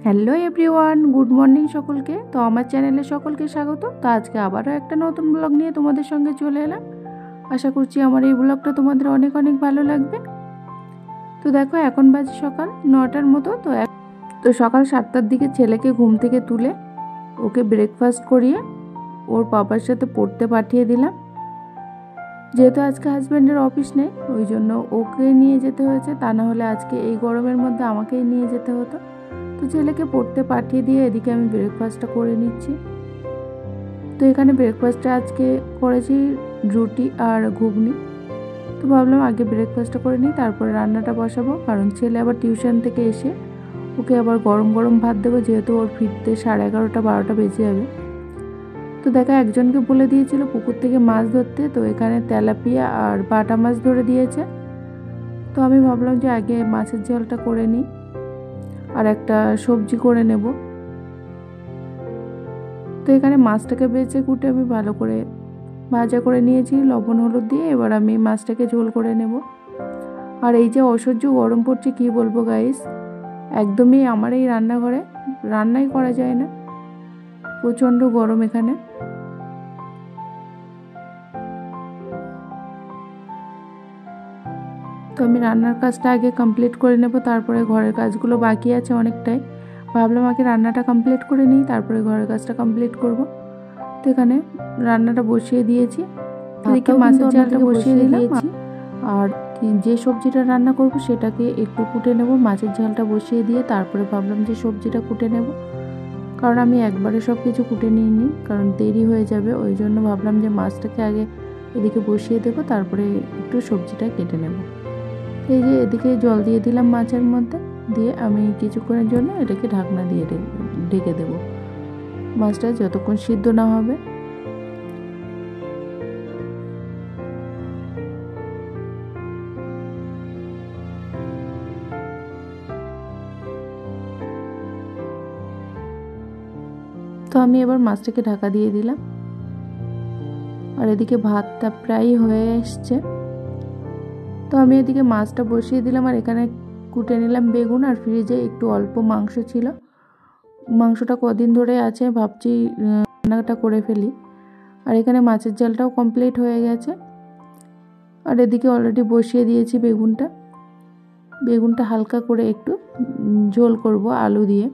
Hello everyone, good morning সকলকে। তো আমার চ্যানেলে সকলকে স্বাগত। তো আজকে আবারও একটা নতুন ব্লগ নিয়ে তোমাদের সঙ্গে চলে এলাম। আশা করছি আমার এই ব্লগটা তোমাদের অনেক অনেক ভালো লাগবে। তো দেখো, এখন বাজে সকাল 9টার মতো। তো সকাল 7টার দিকে ছেলেকে ঘুম থেকে তুলে ওকে ব্রেকফাস্ট করিয়ে ওর বাবার সাথে পড়তে পাঠিয়ে দিলাম। যেহেতু আজকে হাজব্যান্ডের অফিস নেই, ওই জন্য ওকে নিয়ে যেতে হয়েছে, তা না হলে আজকে এই গরমের মধ্যে আমাকেই নিয়ে যেতে হতো। তো ছেলেকে পড়তে পাঠিয়ে দিয়ে এদিকে আমি ব্রেকফাস্টটা করে নিচ্ছি। তো এখানে ব্রেকফাস্টটা আজকে করেছি রুটি আর ঘুগনি। তো ভাবলাম আগে ব্রেকফাস্টটা করে নিই, তারপরে রান্নাটা বসাবো, কারণ ছেলে আবার টিউশন থেকে এসে ওকে আবার গরম গরম ভাত দেবো, যেহেতু ওর ফিরতে 11:30 12টা বেজে যাবে। তো দেখা একজনকে বলে দিয়েছিল পুকুর থেকে মাছ ধরতে, তো এখানে তেলাপিয়া আর বাটা মাছ ধরে দিয়েছে। তো আমি ভাবলাম যে আগে মাছের ঝোলটা করে নিই আর একটা সবজি করে নেব। তো এখানে মাছটাকে বেছে কুটে আমি ভালো করে ভাজা করে নিয়েছি লবণ হলুদ দিয়ে। এবার আমি মাছটাকে ঝোল করে নেব। আর এই যে অসহ্য গরম পড়ছে, কি বলবো গাইস, একদমই আমার এই রান্নাঘরে রান্নাই করা যায় না, প্রচণ্ড গরম এখানে। তো আমি রান্নার কাজটা আগে কমপ্লিট করে নেব, তারপরে ঘরের কাজগুলো বাকি আছে অনেকটাই। ভাবলাম আগে রান্নাটা কমপ্লিট করে নিই, তারপরে ঘরের কাজটা কমপ্লিট করব। তো এখানে রান্নাটা বসিয়ে দিয়েছি, এদিকে মাছের ঝালটা বসিয়ে দিয়েছি। আর যে সবজিটা রান্না করব সেটাকে একটু কুটে নেব। মাছের ঝালটা বসিয়ে দিয়ে তারপরে ভাবলাম যে সবজিটা কুটে নেব, কারণ আমি একবারে সব কিছু কুটে নিইনি, কারণ দেরি হয়ে যাবে। ওই জন্য ভাবলাম যে মাছটাকে আগে এদিকে বসিয়ে দেবো, তারপরে একটু সবজিটা কেটে নেব। এই যে এদিকে জল দিয়ে দিলাম মাছের মধ্যে, দিয়ে আমি কিছুক্ষণের জন্য এটাকে ঢাকনা দিয়ে ঢেকে দেব, মাছটা যতক্ষণ সিদ্ধ না হবে। তো আমি এবার মাছটাকে ঢাকা দিয়ে দিলাম। আর এদিকে ভাতটা প্রায় হয়ে এসছে। তো আমি এদিকে মাছটা বসিয়ে দিলাম, আর এখানে কুটে নিলাম বেগুন। আর ফ্রিজে একটু অল্প মাংস ছিল, মাংসটা কদিন ধরে আছে, ভাবছি রান্নাটা করে ফেলি। আর এখানে মাছের ঝালটাও কমপ্লিট হয়ে গেছে। আর এদিকে অলরেডি বসিয়ে দিয়েছি বেগুনটা হালকা করে একটু ঝোল করব আলু দিয়ে।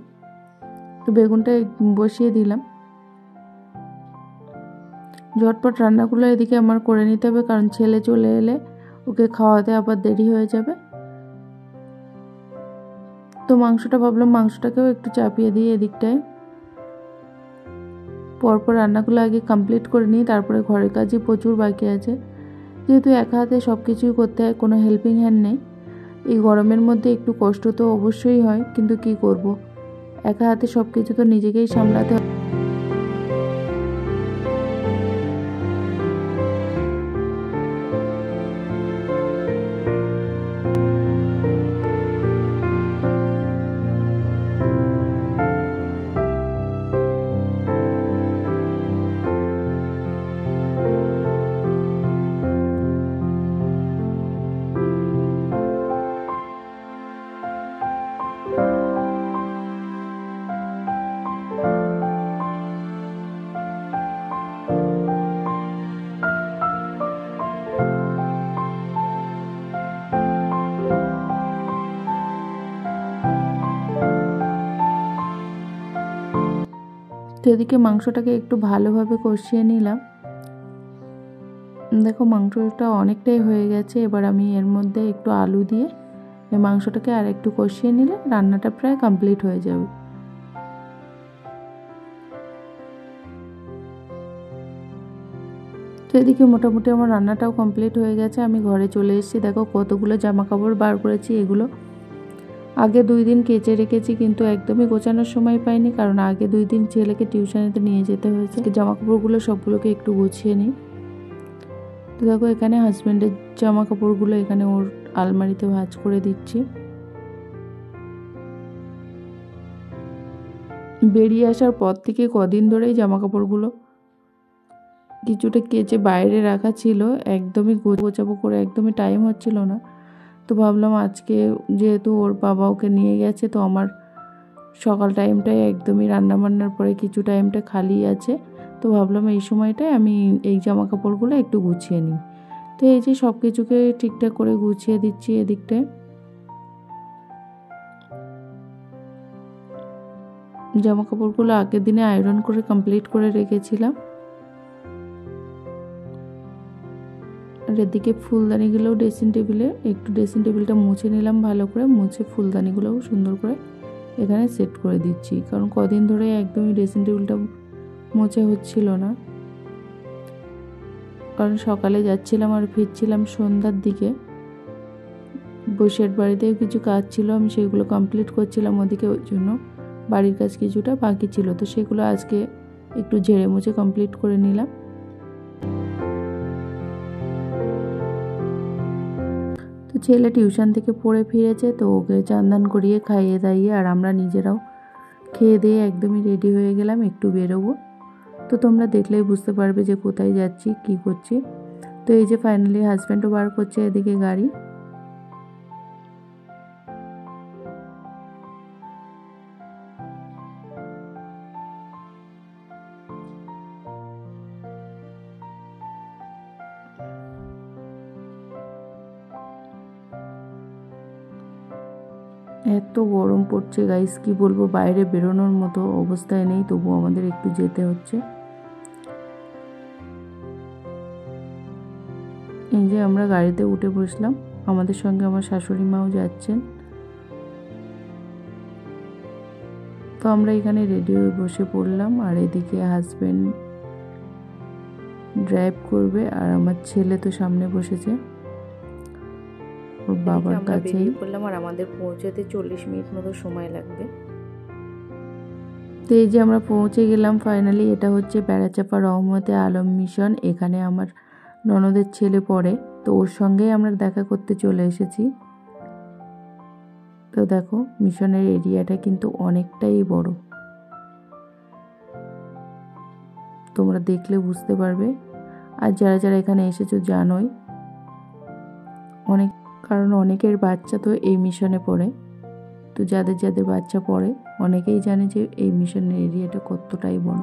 তো বেগুনটা বসিয়ে দিলাম। ঝটপট রান্নাগুলো এদিকে আমার করে নিতে হবে, কারণ ছেলে চলে এলে ওকে খাওয়াতে আবার দেরি হয়ে যাবে। তো মাংসটা ভাবলাম মাংসটাকেও একটু চাপিয়ে দিয়ে এদিকটায় পরপর রান্নাগুলো আগে কমপ্লিট করে নিই, তারপরে ঘরের কাজই প্রচুর বাকি আছে। যেহেতু একা হাতে সব কিছুই করতে হয়, কোনো হেল্পিং হ্যান্ড নেই। এই গরমের মধ্যে একটু কষ্ট তো অবশ্যই হয়, কিন্তু কি করব, একা হাতে সব কিছু তো নিজেকেই সামলাতে হয়। তো এদিকে মাংসটাকে একটু ভালোভাবে কষিয়ে নিলাম। দেখো মাংসটা অনেকটাই হয়ে গেছে। এবার আমি এর মধ্যে একটু আলু দিয়ে এই মাংসটাকে আর একটু কষিয়ে নিলে রান্নাটা প্রায় কমপ্লিট হয়ে যাবে। তো এদিকে মোটামুটি আমার রান্নাটাও কমপ্লিট হয়ে গেছে। আমি ঘরে চলে এসেছি। দেখো কতগুলো জামা কাপড় বার করেছি। এগুলো আগে 2 দিন কেচে রেখেছি, কিন্তু একদমই গোছানোর সময় পাইনি, কারণ আগে 2 দিন ছেলেকে টিউশনেতে নিয়ে যেতে হয়েছে। জামা কাপড়গুলো সবগুলোকে একটু গুছিয়ে নিই। তো দেখো এখানে হাজব্যান্ডের জামা কাপড়গুলো এখানে ওর আলমারিতে ভাঁজ করে দিচ্ছি। বেরিয়ে আসার পর থেকে কদিন ধরেই জামা কাপড়গুলো কিছুটা কেচে বাইরে রাখা ছিল, একদমই গোছাবো করে একদমই টাইম হচ্ছিল না। তো ভাবলাম আজকে যেহেতু ওর বাবা ওকে নিয়ে গেছে, তো আমার সকাল টাইমটায় একদমই রান্নাবান্নার পরে কিছু টাইমটা খালি আছে, তো ভাবলাম এই সময়টায় আমি এই জামা কাপড়গুলো একটু গুছিয়ে নিই। তো এই যে সব কিছুকে ঠিকঠাক করে গুছিয়ে দিচ্ছি এদিকটায়। জামা কাপড়গুলো আগের দিনে আয়রন করে কমপ্লিট করে রেখেছিলাম। আর এদিকে ফুলদানিগুলোও ড্রেসিং টেবিলটা মুছে নিলাম ভালো করে, মুছে ফুলদানিগুলোও সুন্দর করে এখানে সেট করে দিচ্ছি, কারণ কদিন ধরে একদমই ড্রেসিং টেবিলটা মোছা হচ্ছিল না। কারণ সকালে যাচ্ছিলাম আর ফিরছিলাম সন্ধ্যার দিকে। বসের বাড়িতেও কিছু কাজ ছিল, আমি সেগুলো কমপ্লিট করছিলাম ওদিকে, ওই জন্য বাড়ির কাজ কিছুটা বাকি ছিল, তো সেগুলো আজকে একটু ঝেড়ে মুছে কমপ্লিট করে নিলাম। তো ছেলে টিউশন থেকে পড়ে ফিরেছে, তো ওকে চান করিয়ে খাইয়ে দাইয়ে আর আমরা নিজেরাও খেয়ে দিয়ে একদমই রেডি হয়ে গেলাম, একটু বেরোবো। তো তোমরা দেখলেই বুঝতে পারবে যে কোথায় যাচ্ছি কি করছি। তো এই যে ফাইনালি হাজব্যান্ডও বার করছে এদিকে গাড়ি। এত গরম পড়ছে গাইস, কি বলবো, বাইরে বেরোনোর মতো অবস্থায় নেই, তবু আমাদের একটু যেতে হচ্ছে। এই যে আমরা গাড়িতে উঠে বসলাম, আমাদের সঙ্গে আমার শাশুড়ি মাও যাচ্ছেন। তো আমরা এখানে রেডি হয়ে বসে পড়লাম, আর এদিকে হাজব্যান্ড ড্রাইভ করবে আর আমার ছেলে তো সামনে বসেছে ওর বাবার কাছেই। বললাম আর আমাদের পৌঁছাতে 40 মিনিট মতো সময় লাগবে। তো এই যে আমরা পৌঁছে গেলাম ফাইনালি। এটা হচ্ছে বেড়াচাপা রহমতে আলম মিশন, এখানে আমার ননদের ছেলে পড়ে, তো ওর সঙ্গেই আমরা দেখা করতে চলে এসেছি। তো দেখো মিশনের এরিয়াটা কিন্তু অনেকটাই বড়, তোমরা দেখলে বুঝতে পারবে। আর যারা যারা এখানে এসেছো জানোই, কারণ অনেকের বাচ্চা তো এই মিশনে পড়ে, তো যাদের যাদের বাচ্চা পড়ে অনেকেই জানে যে এই মিশনের এরিয়াটা কতটাই বড়।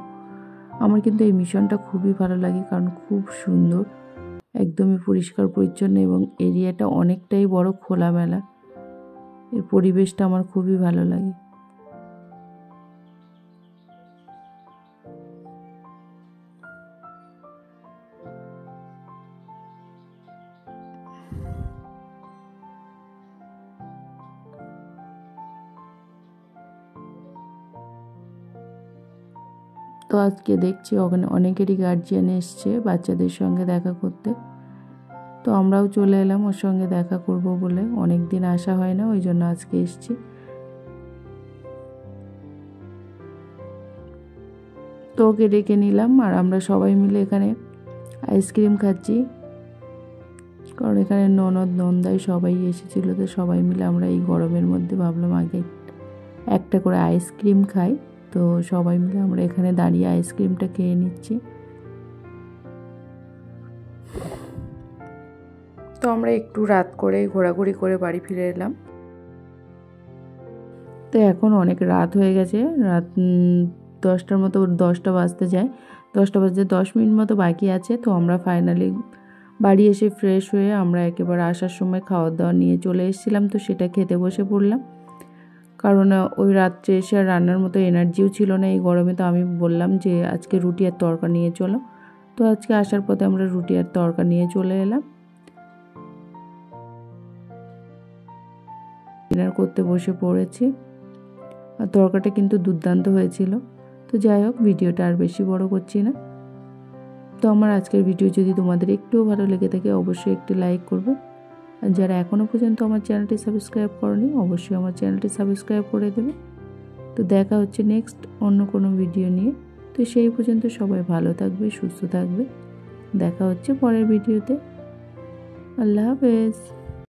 আমার কিন্তু এই মিশনটা খুবই ভালো লাগে, কারণ খুব সুন্দর, একদমই পরিষ্কার পরিচ্ছন্ন এবং এরিয়াটা অনেকটাই বড়, খোলামেলা। এর পরিবেশটা আমার খুবই ভালো লাগে। তো আজকে দেখছি ওখানে অনেকেরই গার্জিয়ান এসছে বাচ্চাদের সঙ্গে দেখা করতে, তো আমরাও চলে এলাম ওর সঙ্গে দেখা করব বলে। অনেক দিন আসা হয় না, ওই জন্য আজকে এসছি। তো ওকে ডেকে নিলাম আর আমরা সবাই মিলে এখানে আইসক্রিম খাচ্ছি, কারণ এখানে ননদ নন্দাই সবাই এসেছিলো, তো সবাই মিলে আমরা এই গরমের মধ্যে ভাবলাম আগে একটা করে আইসক্রিম খাই। তো সবাই মিলে আমরা এখানে দাঁড়িয়ে আইসক্রিমটা খেয়ে নিচ্ছি। তো আমরা একটু রাত করে ঘোরাঘুরি করে বাড়ি ফিরে এলাম। তো এখন অনেক রাত হয়ে গেছে, রাত 10টার মতো, 10টা বাজতে যায়, 10টা বাজতে 10 মিনিট মতো বাকি আছে। তো আমরা ফাইনালি বাড়ি এসে ফ্রেশ হয়ে আমরা একেবারে আসার সময় খাওয়ার দাওয়া নিয়ে চলে এসেছিলাম, তো সেটা খেতে বসে পড়লাম। কারণ ওই রাত্রে এসে আর রান্নার মতো এনার্জিও ছিল না এই গরমে। তো আমি বললাম যে আজকে রুটি আর তড়কা নিয়ে চলো, তো আজকে আসার পথে আমরা রুটি আর তড়কা নিয়ে চলে এলাম। ডিনার করতে বসে পড়েছি, আর তড়কাটা কিন্তু দুর্দান্ত হয়েছিল। তো যাই হোক, ভিডিওটা আর বেশি বড় করছি না। তো আমার আজকের ভিডিও যদি তোমাদের একটুও ভালো লেগে থাকে অবশ্যই একটু লাইক করবে, আর যারা এখনও পর্যন্ত আমার চ্যানেলটি সাবস্ক্রাইব করনি অবশ্যই আমার চ্যানেলটি সাবস্ক্রাইব করে দেবে। তো দেখা হচ্ছে নেক্সট অন্য কোনো ভিডিও নিয়ে। তো সেই পর্যন্ত সবাই ভালো থাকবে, সুস্থ থাকবে, দেখা হচ্ছে পরের ভিডিওতে। আল্লাহ হাফেজ।